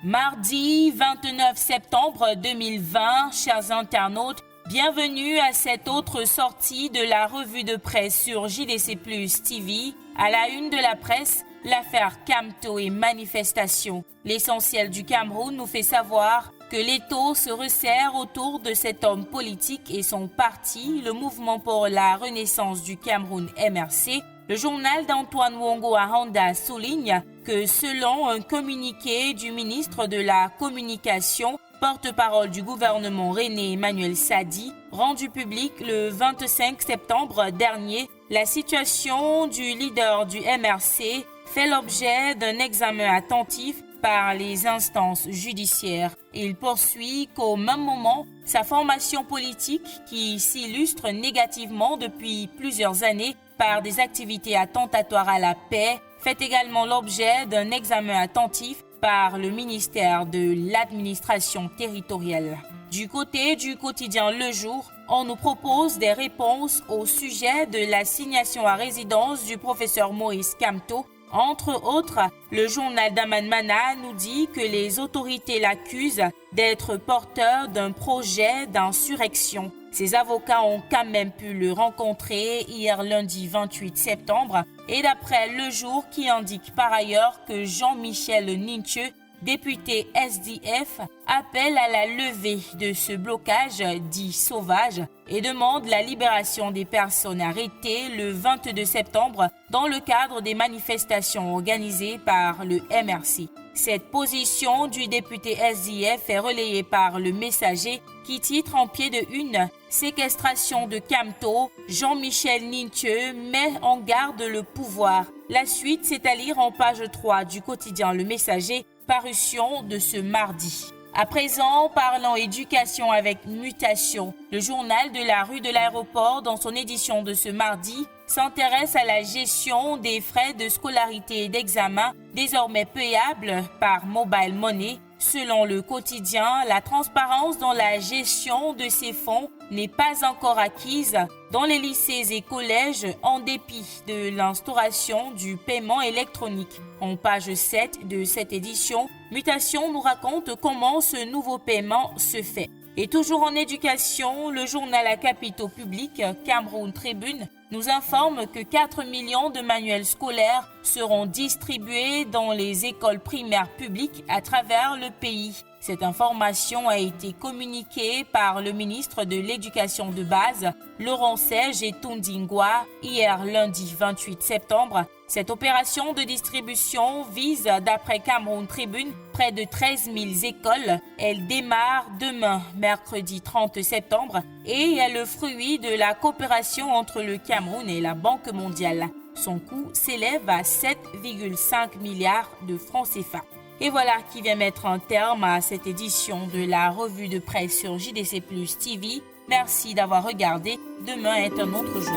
Mardi 29 septembre 2020, chers internautes, bienvenue à cette autre sortie de la revue de presse sur JDC Plus TV. À la une de la presse, l'affaire Kamto et manifestation. L'essentiel du Cameroun nous fait savoir que l'étau se resserre autour de cet homme politique et son parti, le Mouvement pour la Renaissance du Cameroun MRC. Le journal d'Antoine Wongo Ahanda souligne que selon un communiqué du ministre de la Communication, porte-parole du gouvernement René Emmanuel Sadi, rendu public le 25 septembre dernier, la situation du leader du MRC fait l'objet d'un examen attentif par les instances judiciaires. Il poursuit qu'au même moment, sa formation politique, qui s'illustre négativement depuis plusieurs années par des activités attentatoires à la paix, fait également l'objet d'un examen attentif par le ministère de l'administration territoriale. Du côté du quotidien Le Jour, on nous propose des réponses au sujet de l'assignation à résidence du professeur Maurice Kamto. Entre autres, le journal d'Aman Mana nous dit que les autorités l'accusent d'être porteur d'un projet d'insurrection. Ses avocats ont quand même pu le rencontrer hier lundi 28 septembre et d'après Le Jour qui indique par ailleurs que Jean-Michel Nintieux, député SDF, appelle à la levée de ce blocage dit sauvage et demande la libération des personnes arrêtées le 22 septembre dans le cadre des manifestations organisées par le MRC. Cette position du député SDF est relayée par Le Messager qui titre en pied de une « Séquestration de Kamto, Jean-Michel Nintieux met en garde le pouvoir ». La suite, c'est à lire en page 3 du quotidien Le Messager, parution de ce mardi. À présent, parlons éducation avec mutation. Le journal de la rue de l'aéroport, dans son édition de ce mardi, s'intéresse à la gestion des frais de scolarité et d'examen, désormais payables par Mobile Money. Selon le quotidien, la transparence dans la gestion de ces fonds n'est pas encore acquise dans les lycées et collèges en dépit de l'instauration du paiement électronique. En page 7 de cette édition, Mutation nous raconte comment ce nouveau paiement se fait. Et toujours en éducation, le journal à capitaux publics Cameroun Tribune nous informe que 4 millions de manuels scolaires seront distribués dans les écoles primaires publiques à travers le pays. Cette information a été communiquée par le ministre de l'Éducation de base, Laurent Sège et Tundingwa, hier lundi 28 septembre. Cette opération de distribution vise, d'après Cameroun Tribune, près de 13 000 écoles. Elle démarre demain, mercredi 30 septembre, et est le fruit de la coopération entre le Cameroun et la Banque mondiale. Son coût s'élève à 7,5 milliards de francs CFA. Et voilà qui vient mettre un terme à cette édition de la revue de presse sur JDC Plus TV. Merci d'avoir regardé. Demain est un autre jour.